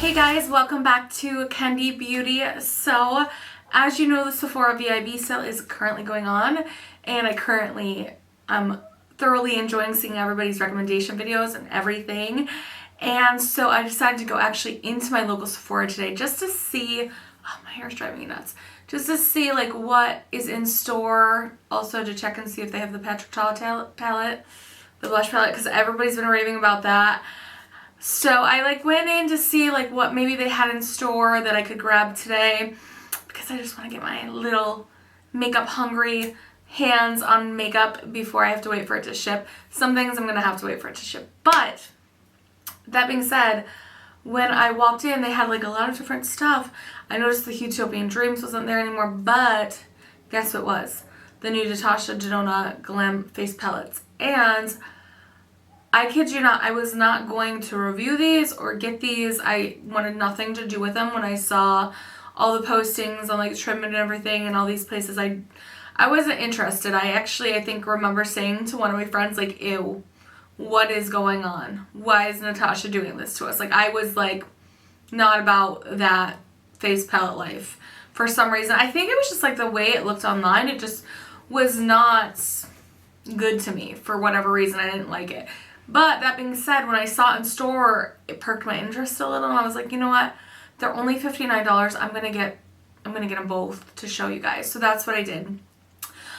Hey guys, welcome back to Kendi Beauty. So, as you know, the Sephora VIB sale is currently going on, and I currently am thoroughly enjoying seeing everybody's recommendation videos and everything. And so I decided to go actually into my local Sephora today just to see, oh, my hair's driving me nuts, just to see like what is in store, also to check and see if they have the Petrochal palette, the blush palette, because everybody's been raving about that. So I went in to see what maybe they had in store that I could grab today, because I just want to get my little makeup hungry hands on makeup before I have to wait for it to ship. Some things I'm going to have to wait for it to ship. But that being said, when I walked in, they had a lot of different stuff. I noticed the Utopian Dreams wasn't there anymore, but guess what was? The new Natasha Denona Glam face palettes. And I kid you not, I was not going to review these or get these. I wanted nothing to do with them when I saw all the postings on Trim and everything and all these places. I wasn't interested. I think remember saying to one of my friends, ew, what is going on? Why is Natasha doing this to us? I was not about that face palette life for some reason. I think it was just the way it looked online. It just was not good to me for whatever reason. I didn't like it. But that being said, when I saw it in store, it perked my interest a little, and I was like, you know what? They're only $59. I'm gonna get them both to show you guys. So that's what I did.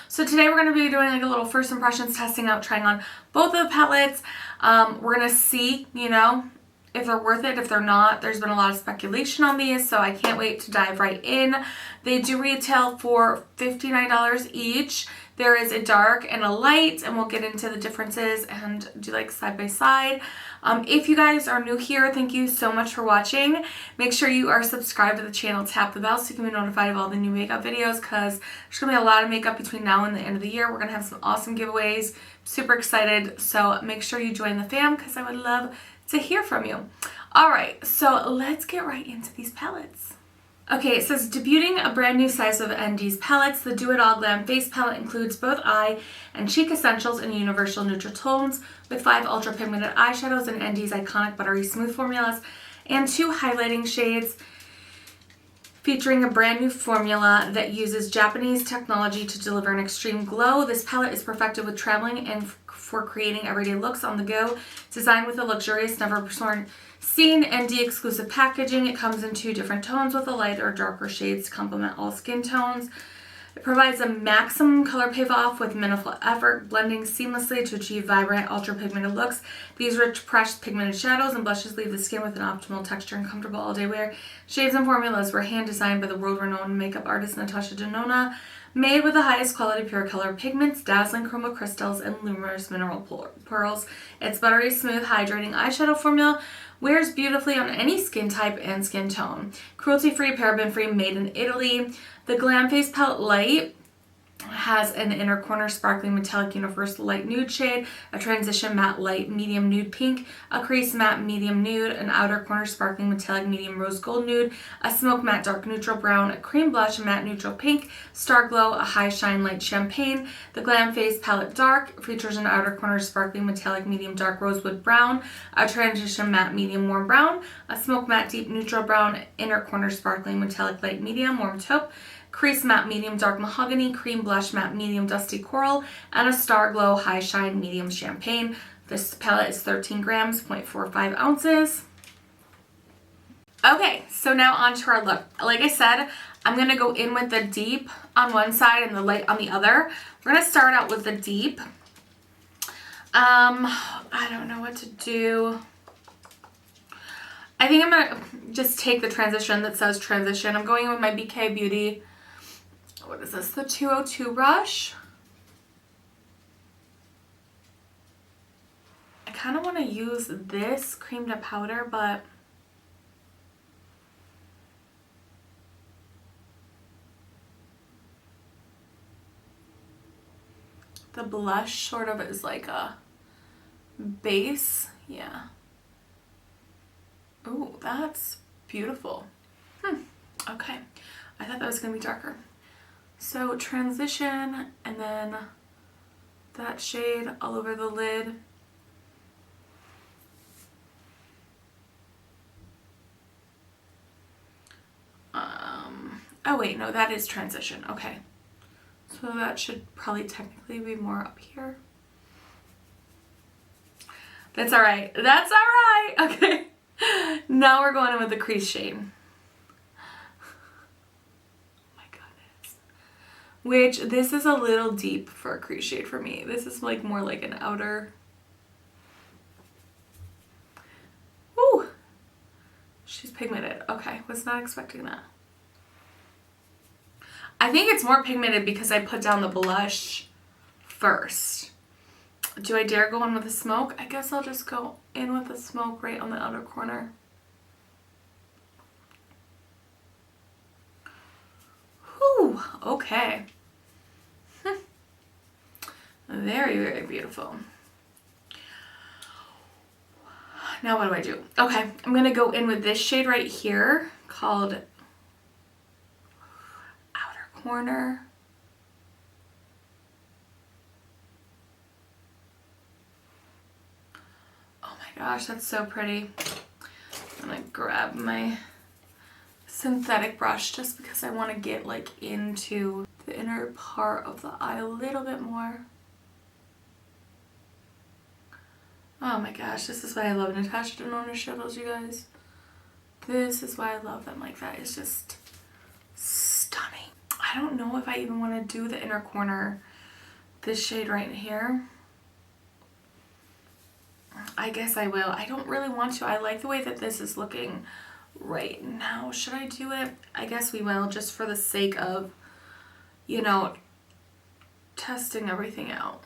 So today we're gonna be doing a little first impressions, testing out, trying on both of the palettes. We're gonna see, if they're worth it, if they're not. There's been a lot of speculation on these, so I can't wait to dive right in. They do retail for $59 each. There is a dark and a light, and we'll get into the differences and do side by side. If you guys are new here, thank you so much for watching. Make sure you are subscribed to the channel, tap the bell so you can be notified of all the new makeup videos, because there's going to be a lot of makeup between now and the end of the year. We're going to have some awesome giveaways. Super excited, so make sure you join the fam because I would love to hear from you. Alright, so let's get right into these palettes. Okay, it says, debuting a brand new size of ND's palettes, the Do It All Glam Face Palette includes both eye and cheek essentials in universal neutral tones with 5 ultra pigmented eyeshadows in ND's iconic buttery smooth formulas and 2 highlighting shades, featuring a brand new formula that uses Japanese technology to deliver an extreme glow. This palette is perfected with traveling and for creating everyday looks on the go. Designed with a luxurious, never-seen ND exclusive packaging, it comes in 2 different tones with a light or darker shades to complement all skin tones. It provides a maximum color payoff with minimal effort, blending seamlessly to achieve vibrant, ultra-pigmented looks. These rich, pressed pigmented shadows and blushes leave the skin with an optimal texture and comfortable all-day wear. Shades and formulas were hand-designed by the world-renowned makeup artist Natasha Denona, made with the highest quality pure color pigments, dazzling chroma crystals, and luminous mineral pearls. Its buttery smooth, hydrating eyeshadow formula wears beautifully on any skin type and skin tone. Cruelty-free, paraben-free, made in Italy. The Glam Face Palette Light has an inner corner sparkling metallic universal light nude shade, a transition matte light medium nude pink, a crease matte medium nude, an outer corner sparkling metallic medium rose gold nude, a smoke matte dark neutral brown, a cream blush matte neutral pink, star glow, a high shine light champagne. The Glam Face Palette Dark features an outer corner sparkling metallic medium dark rosewood brown, a transition matte medium warm brown, a smoke matte deep neutral brown, inner corner sparkling metallic light medium warm taupe, crease matte medium dark mahogany, cream blush matte medium dusty coral, and a star glow high shine medium champagne. This palette is 13 grams, 0.45 ounces. Okay, so now on to our look. Like I said, I'm going to go in with the deep on one side and the light on the other. We're going to start out with the deep. I don't know what to do. I think I'm going to just take the transition that says transition. I'm going with my DECAY Beauty. What is this? The 202 brush. I kind of want to use this cream to powder, but the blush sort of is like a base. Yeah. Ooh, that's beautiful. Okay. I thought that was going to be darker. So transition, and then that shade all over the lid. Oh wait, no, that is transition. Okay. So that should probably technically be more up here. That's all right. That's all right. Okay. Now we're going in with the crease shade. Oh my goodness. Which, this is a little deep for a crease shade for me. This is like more like an outer. Woo! She's pigmented. Okay, was not expecting that. I think it's more pigmented because I put down the blush first. Do I dare go in with the smoke? I guess I'll just go in with the smoke right on the outer corner. Whew, okay. Very, very beautiful. Now what do? Okay, I'm going to go in with this shade right here called Outer Corner. Oh my gosh, that's so pretty. I'm going to grab my synthetic brush just because I want to get like into the inner part of the eye a little bit more. Oh my gosh, this is why I love Natasha Denona shadows, you guys. This is why I love them. Like, that is just stunning. I don't know if I even want to do the inner corner, this shade right here. I guess I will. I don't really want to. I like the way that this is looking right now. Should I do it? I guess we will, just for the sake of, you know, testing everything out.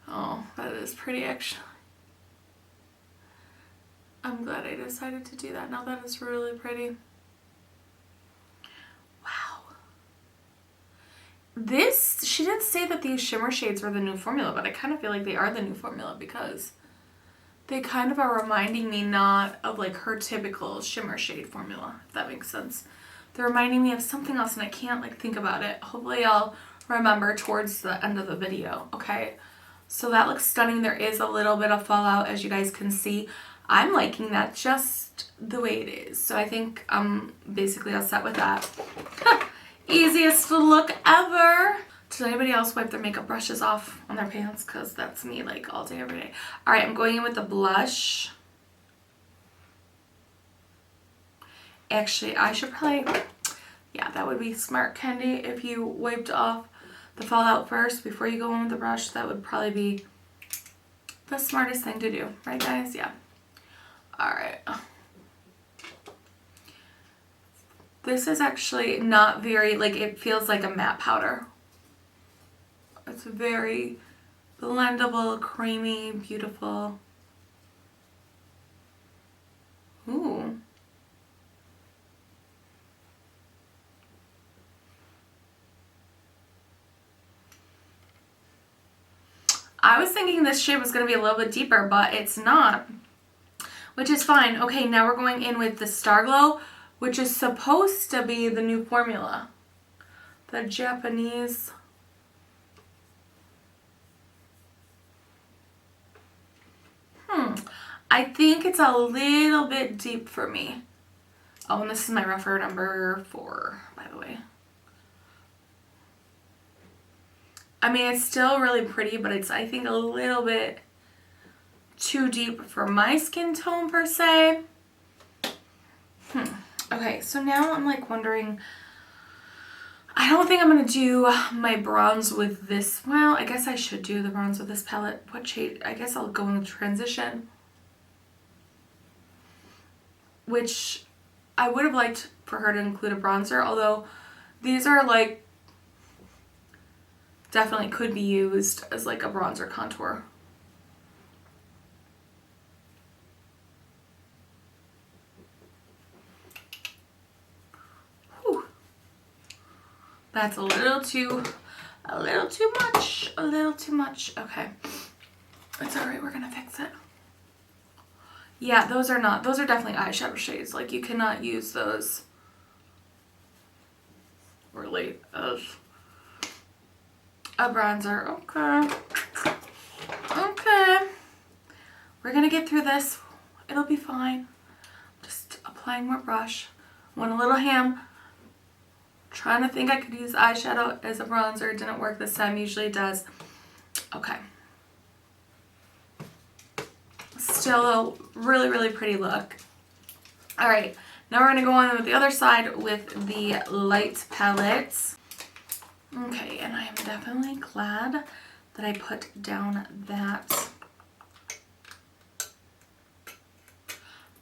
Oh, that is pretty actually. I'm glad I decided to do that. Now that is really pretty. Wow. This, she did say that these shimmer shades were the new formula, but I kind of feel like they are the new formula because they kind of are reminding me not of like her typical shimmer shade formula, if that makes sense. They're reminding me of something else and I can't like think about it. Hopefully I'll remember towards the end of the video, okay? So that looks stunning. There is a little bit of fallout, as you guys can see. I'm liking that just the way it is. So I think basically all set with that. Easiest look ever. Does anybody else wipe their makeup brushes off on their pants? Because that's me like all day, every day. All right, I'm going in with the blush. Actually, I should probably, yeah, that would be smart, Kendi, if you wiped off the fallout first before you go in with the brush. That would probably be the smartest thing to do, right guys? Yeah. All right. This is actually not very, like, it feels like a matte powder. It's very blendable, creamy, beautiful. Ooh. I was thinking this shade was going to be a little bit deeper, but it's not, which is fine. Okay, now we're going in with the Star Glow, which is supposed to be the new formula. The Japanese. I think it's a little bit deep for me. Oh, and this is my rougher number 4, by the way. I mean, it's still really pretty, but it's, I think, a little bit too deep for my skin tone, per se. Okay, so now I'm, like, wondering, I don't think I'm going to do my bronze with this. Well, I guess I should do the bronze with this palette. What shade? I guess I'll go in the transition. Which I would have liked for her to include a bronzer, although these are, like, definitely could be used as like a bronzer contour. Whew. That's a little too much. Okay. It's alright, we're gonna fix it. Yeah, those are definitely eyeshadow shades. Like, you cannot use those really as a bronzer. Okay. Okay. We're gonna get through this. It'll be fine. applying more brush. Went a little ham. Trying to think I could use eyeshadow as a bronzer. It didn't work this time. Usually it does. Okay. Still a really, really pretty look. Alright, now we're going to go on with the other side with the light palettes. Okay, and I am definitely glad that I put down that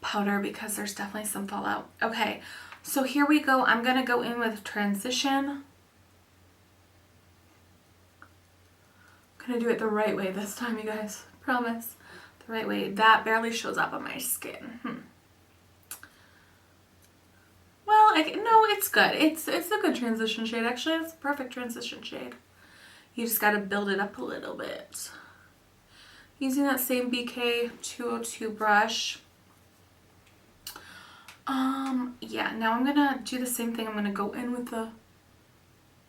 powder because there's definitely some fallout. Okay, so here we go. I'm going to go in with Transition. I'm going to do it the right way this time, you guys. Promise. The right way. That barely shows up on my skin. Well, no, it's good. It's a good transition shade. Actually, it's a perfect transition shade. You just got to build it up a little bit. Using that same DECAY 202 brush. Yeah, now I'm gonna do the same thing. I'm gonna go in with the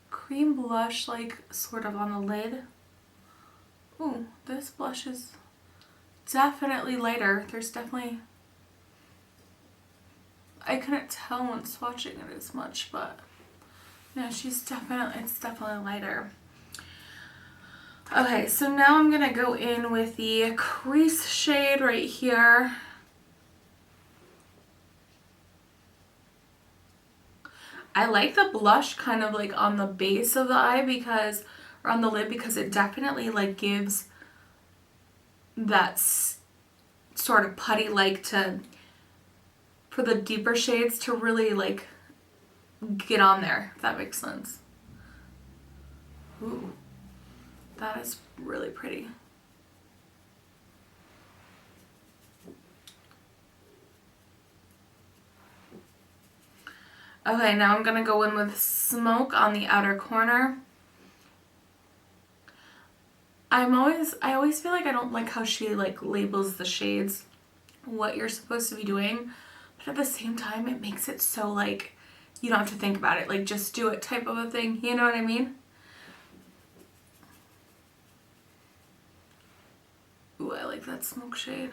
cream blush, like sort of on the lid. Ooh, this blush is definitely lighter. There's definitely, I couldn't tell when swatching it as much, but yeah, it's definitely lighter. Okay, so now I'm gonna go in with the crease shade right here. I like the blush kind of like on the base of the eye because, or on the lid, because it definitely like gives that sort of putty like to, for the deeper shades to really like get on there, if that makes sense. Ooh, that is really pretty. Okay, now I'm gonna go in with Smoke on the outer corner. I always feel like I don't like how she like labels the shades, what you're supposed to be doing, but at the same time it makes it so like you don't have to think about it, like just do it type of a thing, you know what I mean? Ooh, I like that Smoke shade.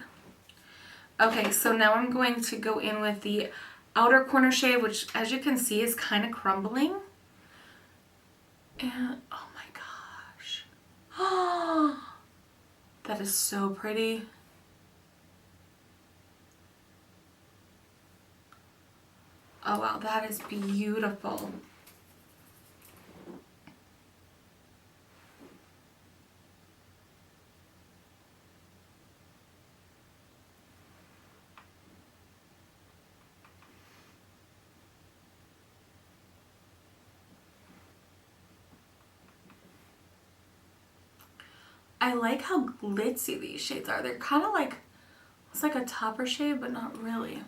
Okay, so now I'm going to go in with the outer corner shade, which as you can see is kind of crumbling. And oh my gosh. Oh, that is so pretty. Oh wow, that is beautiful. I like how glitzy these shades are. They're kind of like, it's like a topper shade, but not really.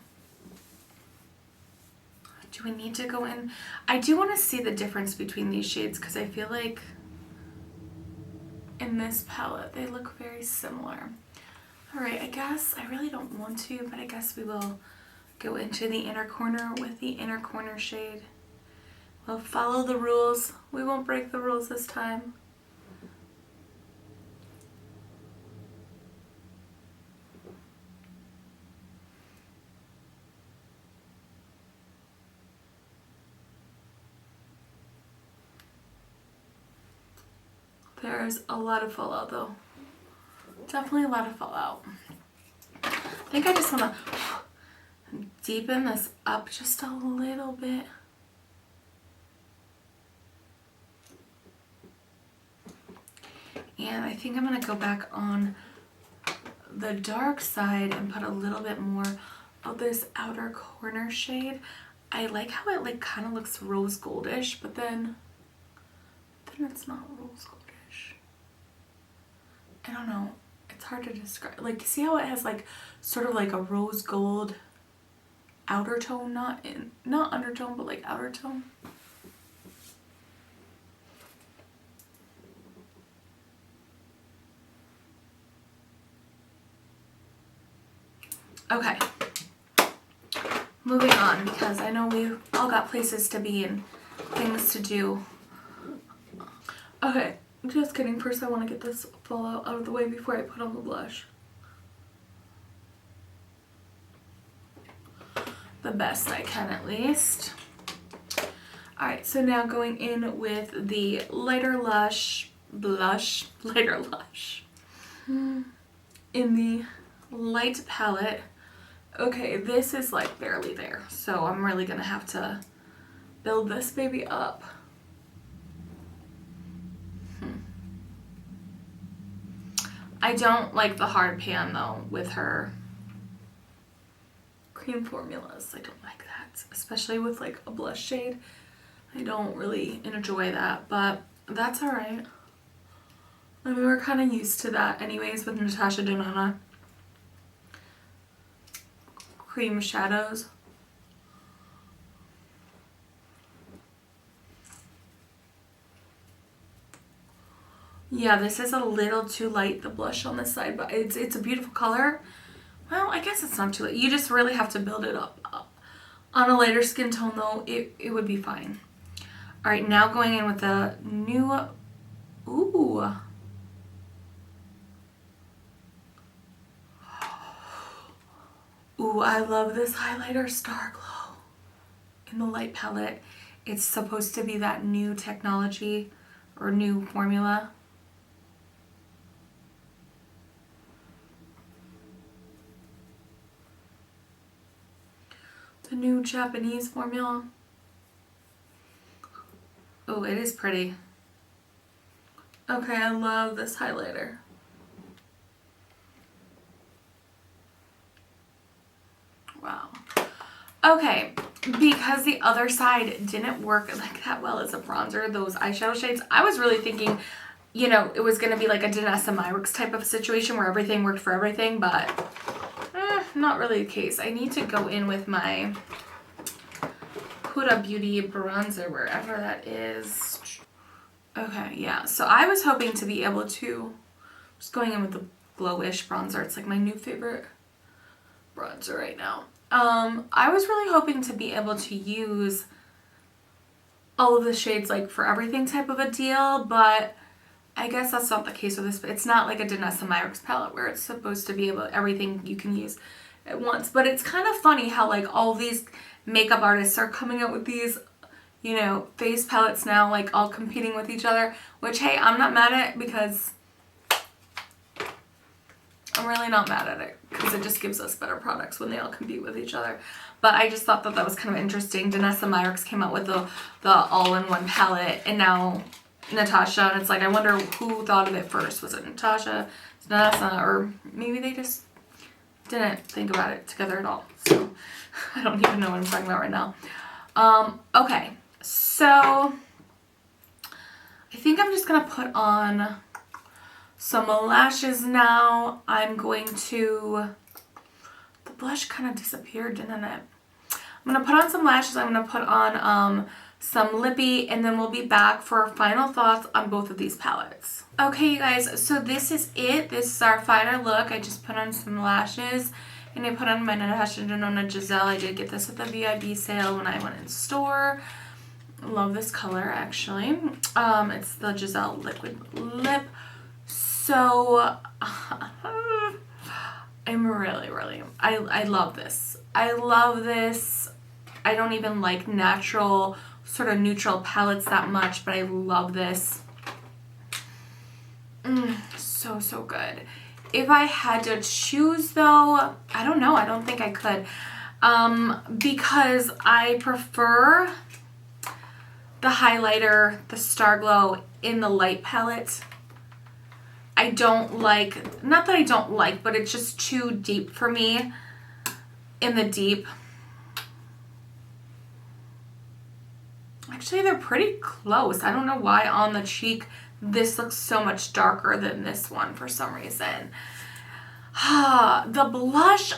Do we need to go in? I do want to see the difference between these shades because I feel like in this palette they look very similar. Alright, I guess I really don't want to, but I guess we will go into the inner corner with the inner corner shade. We'll follow the rules. We won't break the rules this time. There's a lot of fallout though. Definitely a lot of fallout. I think I just want to deepen this up just a little bit. And I think I'm going to go back on the dark side and put a little bit more of this outer corner shade. I like how it like kind of looks rose goldish, but then it's not rose goldish. I don't know. It's hard to describe. Like, see how it has like sort of like a rose gold outer tone, not undertone, but like outer tone. Okay. Moving on, because I know we've all got places to be and things to do. Okay. Just kidding. First I want to get this fallout out of the way before I put on the blush. The the best I can at least. Alright, so now going in with the lighter lush blush, lighter lush, in the light palette. Okay, this is like barely there, so I'm really gonna have to build this baby up. I don't like the hard pan though with her cream formulas. I don't like that, especially with like a blush shade. I don't really enjoy that, but that's alright. I mean, we're kind of used to that anyways with Natasha Denona cream shadows. Yeah, this is a little too light, the blush on this side, but it's a beautiful color. Well, I guess it's not too light. You just really have to build it up. On a lighter skin tone though, it would be fine. Alright, now going in with the new, ooh. Ooh, I love this highlighter, Star Glow, in the light palette. It's supposed to be that new technology or new formula. The new Japanese formula. Oh, it is pretty. Okay, I love this highlighter. Wow. Okay, because the other side didn't work like that well as a bronzer, those eyeshadow shades, I was really thinking, you know, it was going to be like a Danessa Myricks type of situation where everything worked for everything, but not really the case. I need to go in with my Huda Beauty bronzer, wherever that is. Okay, yeah, so I was hoping to be able to, just going in with the Glowish bronzer, it's like my new favorite bronzer right now. I was really hoping to be able to use all of the shades like for everything type of a deal, but I guess that's not the case with this. But it's not like a Danessa Myricks palette where it's supposed to be able everything you can use at once. But it's kind of funny how like all these makeup artists are coming out with these, you know, face palettes now, like all competing with each other, which hey, I'm not mad at, because I'm really not mad at it, because it just gives us better products when they all compete with each other. But I just thought that that was kind of interesting. Danessa Myricks came out with the all-in-one palette, and now Natasha, and it's like, I wonder who thought of it first. Was it Natasha, Danessa, or maybe they just didn't think about it together at all. So I don't even know what I'm talking about right now. Okay, so I think I'm just gonna put on some lashes now. I'm going to, the blush kind of disappeared, didn't it? I'm gonna put on some lashes. I'm gonna put on some lippy, and then we'll be back for final thoughts on both of these palettes. Okay, you guys, so this is it. This is our final look. I just put on some lashes, and I put on my Natasha Denona Giselle. I did get this at the VIB sale when I went in store. Love this color, actually. It's the Giselle Liquid Lip. So, I'm really, I love this. I love this. I don't even like natural, sort of neutral palettes that much, but I love this. So good. If I had to choose though, I don't know. I don't think I could. Because I prefer the highlighter, the Star Glow in the light palette. I don't like, not that I don't like, but it's just too deep for me in the deep. Actually, they're pretty close. I don't know why on the cheek this looks so much darker than this one for some reason. The blush,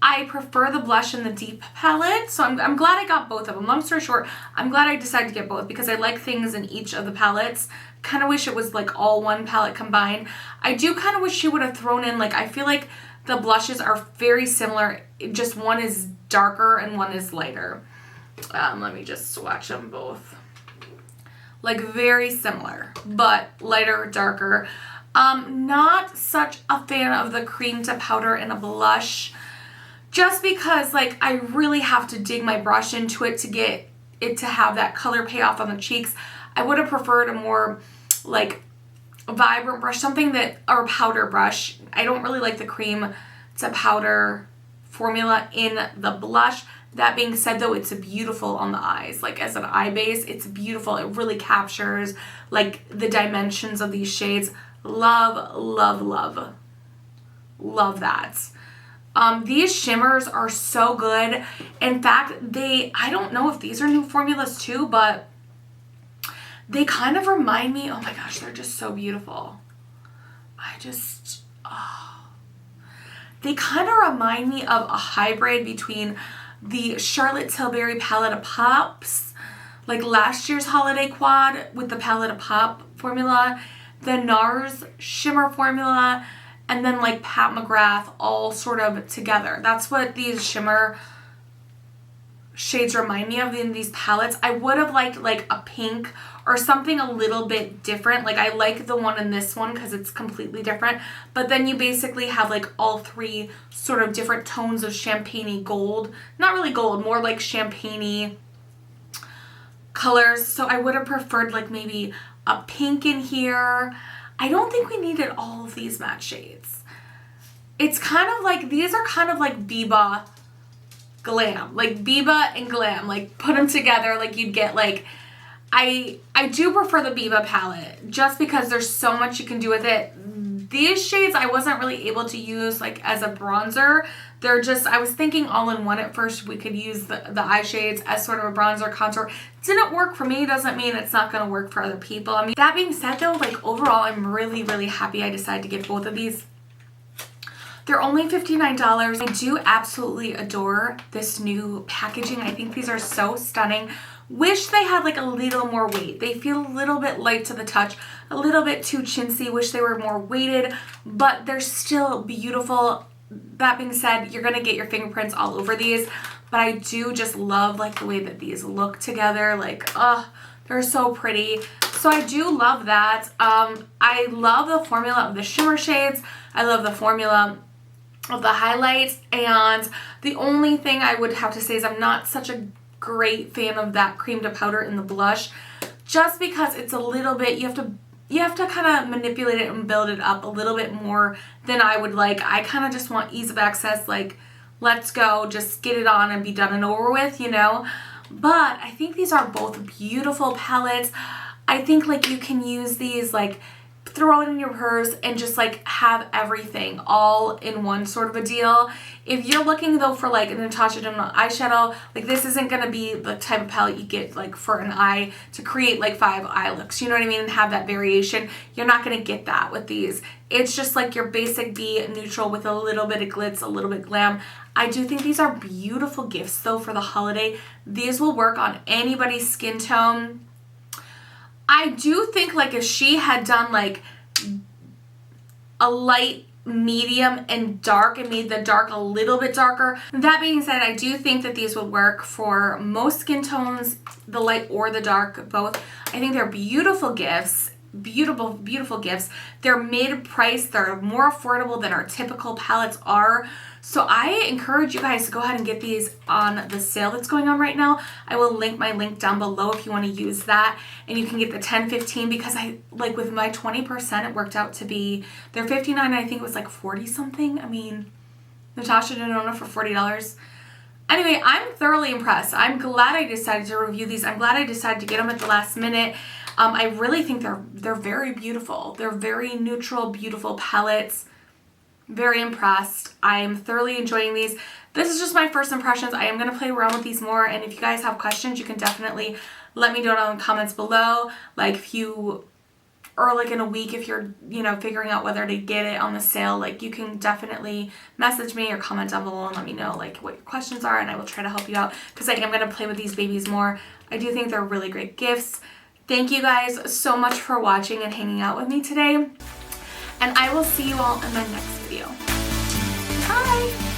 I prefer the blush in the deep palette, so I'm glad I got both of them. Long story short, I'm glad I decided to get both because I like things in each of the palettes. Kind of wish it was like all one palette combined. I do kind of wish she would have thrown in, like, I feel like the blushes are very similar, just one is darker and one is lighter. Let me just swatch them both. Like, very similar, but lighter, darker. Not such a fan of the cream to powder in a blush. just because like I really have to dig my brush into it to get it to have that color payoff on the cheeks. I would have preferred a more like vibrant brush, something that, or powder brush. I don't really like the cream to powder formula in the blush. That being said though, it's beautiful on the eyes. Like as an eye base, it's beautiful. It really captures like the dimensions of these shades. Love, love, love. Love that. These shimmers are so good. In fact, I don't know if these are new formulas too, but they kind of remind me, oh my gosh, they're just so beautiful. They kind of remind me of a hybrid between the Charlotte Tilbury Palette of Pops, like last year's holiday quad with the Palette of Pop formula, the NARS shimmer formula, and then like Pat McGrath all sort of together. That's what these shimmer shades remind me of in these palettes. I would have liked like a pink or something a little bit different. Like I like the one in this one because it's completely different, but then you basically have like all three sort of different tones of champagne-y gold. Not really gold, more like champagne-y colors. So I would have preferred like maybe a pink in here. I don't think we needed all of these matte shades. It's kind of like, these are kind of like Biba Glam, like Biba and Glam, like put them together, like you'd get like, I do prefer the Biba palette just because there's so much you can do with it. These shades I wasn't really able to use like as a bronzer. They're just, I was thinking all in one at first. We could use the eye shades as sort of a bronzer contour. Didn't work for me, doesn't mean it's not going to work for other people. I mean, that being said though, like overall I'm really, really happy I decided to get both of these. They're only $59. I do absolutely adore this new packaging. I think these are so stunning. Wish they had like a little more weight. They feel a little bit light to the touch, a little bit too chintzy. Wish they were more weighted, but they're still beautiful. That being said, you're gonna get your fingerprints all over these, but I do just love like the way that these look together. Like, they're so pretty. So I do love that. I love the formula of the shimmer shades. I love the formula of the highlights, and the only thing I would have to say is I'm not such a great fan of that cream to powder in the blush, just because it's a little bit, you have to kind of manipulate it and build it up a little bit more than I would like. I kind of just want ease of access, like let's go, just get it on and be done and over with, you know. But I think these are both beautiful palettes. I think like you can use these, like throw it in your purse and just like have everything all in one sort of a deal. If you're looking though for like a Natasha Denona eyeshadow, like this isn't going to be the type of palette you get like for an eye to create like 5 eye looks, you know what I mean, and have that variation. You're not going to get that with these. It's just like your basic B neutral with a little bit of glitz, a little bit glam. I do think these are beautiful gifts though for the holiday. These will work on anybody's skin tone. I do think like if she had done like a light, medium, and dark and made the dark a little bit darker. That being said, I do think that these would work for most skin tones, the light or the dark, both. I think they're beautiful gifts. Beautiful, beautiful gifts. They're mid-price. They're more affordable than our typical palettes are. So I encourage you guys to go ahead and get these on the sale that's going on right now. I will link my link down below if you want to use that, and you can get the 10-15 because I like with my 20% it worked out to be, they're $59 and I think it was like 40 something. I mean, Natasha Denona for $40. Anyway, I'm thoroughly impressed. I'm glad I decided to review these. I'm glad I decided to get them at the last minute. I really think they're very beautiful. They're very neutral, beautiful palettes. Very impressed. I am thoroughly enjoying these. This is just my first impressions. I am going to play around with these more, and if you guys have questions, you can definitely let me know down in the comments below. Like if you are like in a week, if you're, you know, figuring out whether to get it on the sale, like you can definitely message me or comment down below and let me know like what your questions are, and I will try to help you out because I am going to play with these babies more. I do think they're really great gifts. Thank you guys so much for watching and hanging out with me today. And I will see you all in my next video. Bye!